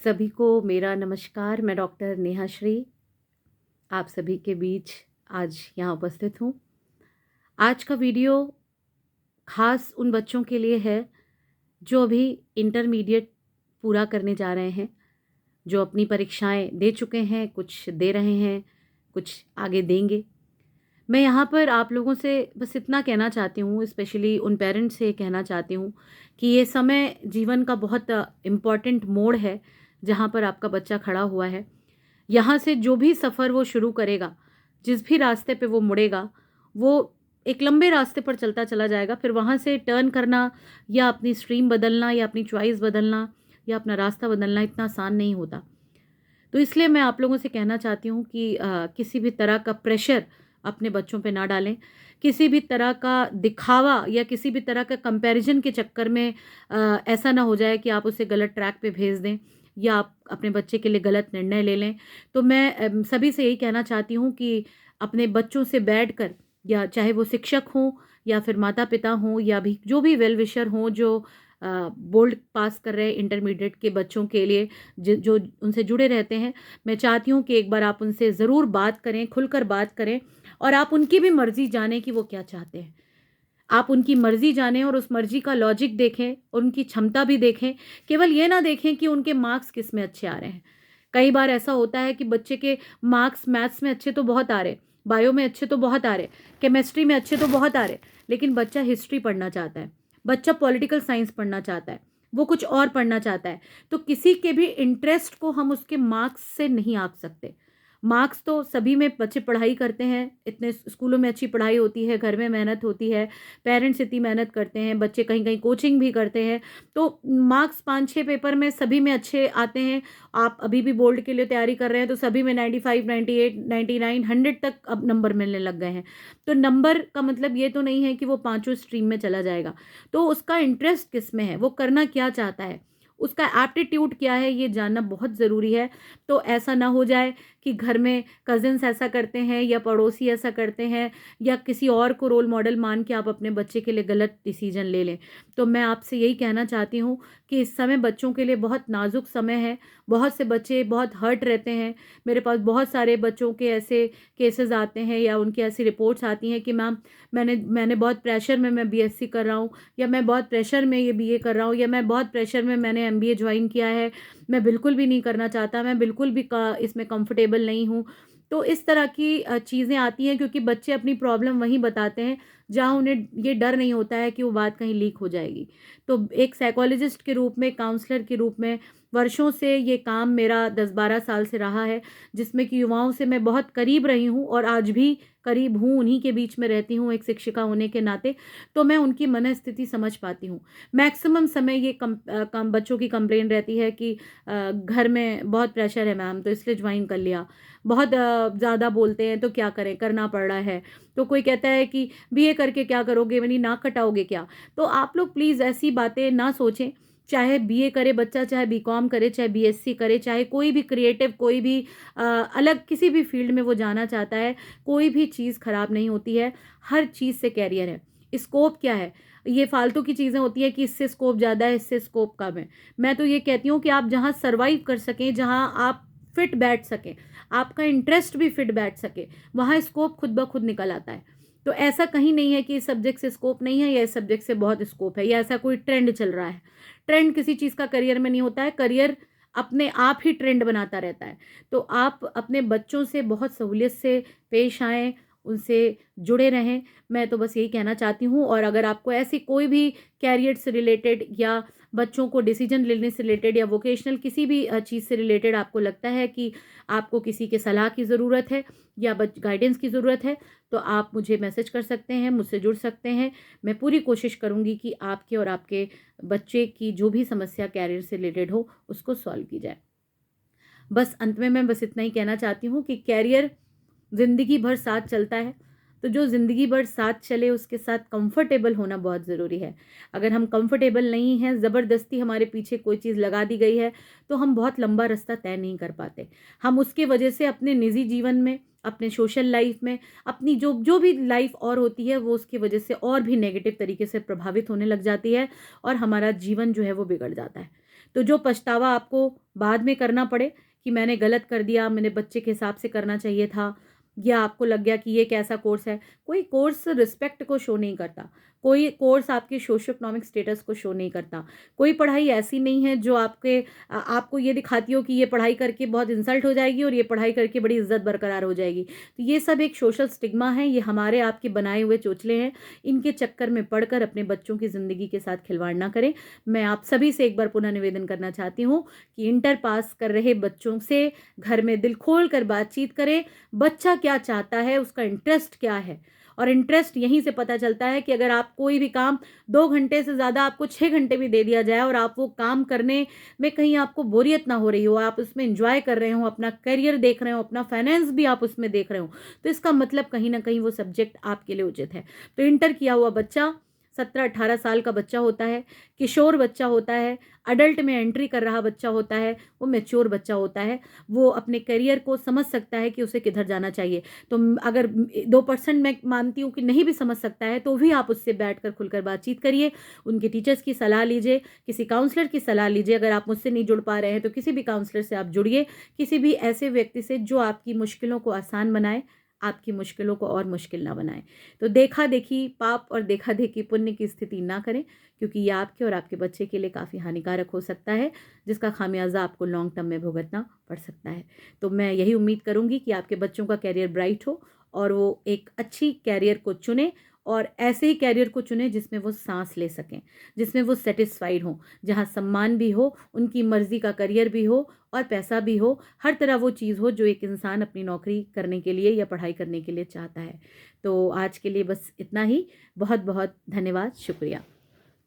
सभी को मेरा नमस्कार। मैं डॉक्टर नेहा श्री आप सभी के बीच आज यहाँ उपस्थित हूँ। आज का वीडियो खास उन बच्चों के लिए है जो अभी इंटरमीडिएट पूरा करने जा रहे हैं, जो अपनी परीक्षाएं दे चुके हैं, कुछ दे रहे हैं, कुछ आगे देंगे। मैं यहाँ पर आप लोगों से बस इतना कहना चाहती हूँ, स्पेशली उन पेरेंट्स से कहना चाहती हूँ कि ये समय जीवन का बहुत इम्पॉर्टेंट मोड़ है जहाँ पर आपका बच्चा खड़ा हुआ है। यहाँ से जो भी सफ़र वो शुरू करेगा, जिस भी रास्ते पे वो मुड़ेगा, वो एक लंबे रास्ते पर चलता चला जाएगा। फिर वहाँ से टर्न करना या अपनी स्ट्रीम बदलना या अपनी चॉइस बदलना या अपना रास्ता बदलना इतना आसान नहीं होता। तो इसलिए मैं आप लोगों से कहना चाहती हूँ कि किसी भी तरह का प्रेशर अपने बच्चों पे ना डालें। किसी भी तरह का दिखावा या किसी भी तरह का कंपैरिजन के चक्कर में ऐसा ना हो जाए कि आप उसे गलत ट्रैक पे भेज दें या आप अपने बच्चे के लिए गलत निर्णय ले लें। तो मैं सभी से यही कहना चाहती हूँ कि अपने बच्चों से बैठकर, या चाहे वो शिक्षक हों या फिर माता पिता हों या भी जो भी वेल विशर हों, जो बोर्ड पास कर रहे इंटरमीडिएट के बच्चों के लिए जो उनसे जुड़े रहते हैं, मैं चाहती हूँ कि एक बार आप उनसे ज़रूर बात करें, खुलकर बात करें और आप उनकी भी मर्ज़ी जानें कि वो क्या चाहते हैं। आप उनकी मर्ज़ी जानें और उस मर्ज़ी का लॉजिक देखें, उनकी क्षमता भी देखें। केवल ये ना देखें कि उनके मार्क्स किस में अच्छे आ रहे हैं। कई बार ऐसा होता है कि बच्चे के मार्क्स मैथ्स में अच्छे तो बहुत आ रहे, बायो में अच्छे तो बहुत आ रहे, केमिस्ट्री में अच्छे तो बहुत आ रहे, लेकिन बच्चा हिस्ट्री पढ़ना चाहता है, बच्चा पॉलिटिकल साइंस पढ़ना चाहता है, वो कुछ और पढ़ना चाहता है। तो किसी के भी इंटरेस्ट को हम उसके मार्क्स से नहीं आंक सकते। मार्क्स तो सभी में बच्चे पढ़ाई करते हैं, इतने स्कूलों में अच्छी पढ़ाई होती है, घर में मेहनत होती है, पेरेंट्स इतनी मेहनत करते हैं, बच्चे कहीं कहीं कोचिंग भी करते हैं, तो मार्क्स 5-6 पेपर में सभी में अच्छे आते हैं। आप अभी भी बोर्ड के लिए तैयारी कर रहे हैं तो सभी में 95, 98, 99, 100 तक अब नंबर मिलने लग गए हैं। तो नंबर का मतलब ये तो नहीं है कि वो पाँचों स्ट्रीम में चला जाएगा। तो उसका इंटरेस्ट किस में है, वो करना क्या चाहता है, उसका एप्टीट्यूड क्या है, ये जानना बहुत ज़रूरी है। तो ऐसा ना हो जाए कि घर में कज़िन्स ऐसा करते हैं या पड़ोसी ऐसा करते हैं या किसी और को रोल मॉडल मान के आप अपने बच्चे के लिए गलत डिसीजन ले लें। तो मैं आपसे यही कहना चाहती हूँ कि इस समय बच्चों के लिए बहुत नाजुक समय है। बहुत से बच्चे बहुत हर्ट रहते हैं। मेरे पास बहुत सारे बच्चों के ऐसे केसेस आते हैं या उनकी ऐसी रिपोर्ट्स आती हैं कि मैम मैंने बहुत प्रेशर में मैं बीएससी कर रहा हूँ, या मैं बहुत प्रेशर में ये बीए कर रहा हूँ, या मैं बहुत प्रेशर में मैंने एमबीए ज्वाइन किया है, मैं बिल्कुल भी नहीं करना चाहता, मैं बिल्कुल भी इसमें कंफर्टेबल नहीं हूँ। तो इस तरह की चीज़ें आती हैं क्योंकि बच्चे अपनी प्रॉब्लम वहीं बताते हैं जहाँ उन्हें ये डर नहीं होता है कि वो बात कहीं लीक हो जाएगी। तो एक साइकोलॉजिस्ट के रूप में, काउंसलर के रूप में वर्षों से ये काम मेरा 10-12 साल से रहा है, जिसमें कि युवाओं से मैं बहुत करीब रही हूँ और आज भी करीब हूँ, उन्हीं के बीच में रहती हूँ एक शिक्षिका होने के नाते। तो मैं उनकी मनस्थिति समझ पाती हूँ। मैक्सिमम समय ये कम बच्चों की कंप्लेन रहती है कि घर में बहुत प्रेशर है मैम, तो इसलिए ज्वाइन कर लिया। बहुत ज़्यादा बोलते हैं तो क्या करें, करना पड़ रहा है। तो कोई कहता है कि बीए करके क्या करोगे, मेरी नाक कटाओगे क्या? तो आप लोग प्लीज़ ऐसी बातें ना सोचें। चाहे बीए करे बच्चा, चाहे बीकॉम करे, चाहे बीएससी करे, चाहे कोई भी क्रिएटिव, कोई भी अलग किसी भी फील्ड में वो जाना चाहता है, कोई भी चीज़ खराब नहीं होती है। हर चीज़ से कैरियर है। स्कोप क्या है? ये फालतू की चीज़ें होती है कि इससे स्कोप ज़्यादा है, इससे स्कोप कम है। मैं तो ये कहती हूँ कि आप जहाँ सर्वाइव कर सकें, जहाँ आप फिट बैठ सकें, आपका इंटरेस्ट भी फिट बैठ सके, वहाँ स्कोप खुद ब खुद निकल आता है। तो ऐसा कहीं नहीं है कि इस सब्जेक्ट से स्कोप नहीं है या इस सब्जेक्ट से बहुत स्कोप है, या ऐसा कोई ट्रेंड चल रहा है। ट्रेंड किसी चीज़ का करियर में नहीं होता है, करियर अपने आप ही ट्रेंड बनाता रहता है। तो आप अपने बच्चों से बहुत सहूलियत से पेश आएँ, उनसे जुड़े रहें। मैं तो बस यही कहना चाहती हूँ। और अगर आपको ऐसी कोई भी कैरियर से रिलेटेड या बच्चों को डिसीजन लेने से रिलेटेड या वोकेशनल किसी भी चीज़ से रिलेटेड आपको लगता है कि आपको किसी के सलाह की ज़रूरत है या गाइडेंस की ज़रूरत है, तो आप मुझे मैसेज कर सकते हैं, मुझसे जुड़ सकते हैं। मैं पूरी कोशिश करूँगी कि आपके और आपके बच्चे की जो भी समस्या कैरियर से रिलेटेड हो, उसको सॉल्व की जाए। बस अंत में मैं बस इतना ही कहना चाहती हूँ कि कैरियर ज़िंदगी भर साथ चलता है, तो जो ज़िंदगी भर साथ चले उसके साथ कंफर्टेबल होना बहुत ज़रूरी है। अगर हम कंफर्टेबल नहीं हैं, ज़बरदस्ती हमारे पीछे कोई चीज़ लगा दी गई है, तो हम बहुत लंबा रास्ता तय नहीं कर पाते। हम उसके वजह से अपने निजी जीवन में, अपने सोशल लाइफ में, अपनी जो जो भी लाइफ और होती है, वो उसकी वजह से और भी नेगेटिव तरीके से प्रभावित होने लग जाती है और हमारा जीवन जो है वो बिगड़ जाता है। तो जो पछतावा आपको बाद में करना पड़े कि मैंने गलत कर दिया, मैंने बच्चे के हिसाब से करना चाहिए था, या आपको लग गया कि ये कैसा कोर्स है। कोई कोर्स रिस्पेक्ट को शो नहीं करता, कोई कोर्स आपके सोशो इकोनॉमिक स्टेटस को शो नहीं करता, कोई पढ़ाई ऐसी नहीं है जो आपको ये दिखाती हो कि ये पढ़ाई करके बहुत इंसल्ट हो जाएगी और ये पढ़ाई करके बड़ी इज्जत बरकरार हो जाएगी। तो ये सब एक सोशल स्टिग्मा है, ये हमारे आपके बनाए हुए चोचले हैं। इनके चक्कर में पढ़कर अपने बच्चों की ज़िंदगी के साथ खिलवाड़ ना करें। मैं आप सभी से एक बार पुनः निवेदन करना चाहती हूँ कि इंटर पास कर रहे बच्चों से घर में दिल खोल कर बातचीत करें। बच्चा क्या चाहता है, उसका इंटरेस्ट क्या है, और इंटरेस्ट यहीं से पता चलता है कि अगर आप कोई भी काम 2 घंटे से ज़्यादा आपको 6 घंटे भी दे दिया जाए और आप वो काम करने में कहीं आपको बोरियत ना हो रही हो, आप उसमें एंजॉय कर रहे हो, अपना करियर देख रहे हो, अपना फाइनेंस भी आप उसमें देख रहे हो, तो इसका मतलब कहीं ना कहीं वो सब्जेक्ट आपके लिए उचित है। तो इंटर किया हुआ बच्चा 17-18 साल का बच्चा होता है, किशोर बच्चा होता है, अडल्ट में एंट्री कर रहा बच्चा होता है, वो मैच्योर बच्चा होता है, वो अपने करियर को समझ सकता है कि उसे किधर जाना चाहिए। तो अगर 2% मैं मानती हूँ कि नहीं भी समझ सकता है, तो भी आप उससे बैठकर खुलकर बातचीत करिए, उनके टीचर्स की सलाह लीजिए, किसी काउंसलर की सलाह लीजिए। अगर आप मुझसे नहीं जुड़ पा रहे हैं तो किसी भी काउंसलर से आप जुड़िए, किसी भी ऐसे व्यक्ति से जो आपकी मुश्किलों को आसान बनाए, आपकी मुश्किलों को और मुश्किल ना बनाए। तो देखा देखी पाप और देखा देखी पुण्य की स्थिति ना करें, क्योंकि ये आपके और आपके बच्चे के लिए काफ़ी हानिकारक हो सकता है, जिसका खामियाजा आपको लॉन्ग टर्म में भुगतना पड़ सकता है। तो मैं यही उम्मीद करूंगी कि आपके बच्चों का कैरियर ब्राइट हो और वो एक अच्छी कैरियर को चुने, और ऐसे ही कैरियर को चुने जिसमें वो सांस ले सकें, जिसमें वो सेटिस्फाइड हों, जहाँ सम्मान भी हो, उनकी मर्जी का करियर भी हो और पैसा भी हो, हर तरह वो चीज़ हो जो एक इंसान अपनी नौकरी करने के लिए या पढ़ाई करने के लिए चाहता है। तो आज के लिए बस इतना ही। बहुत बहुत धन्यवाद, शुक्रिया।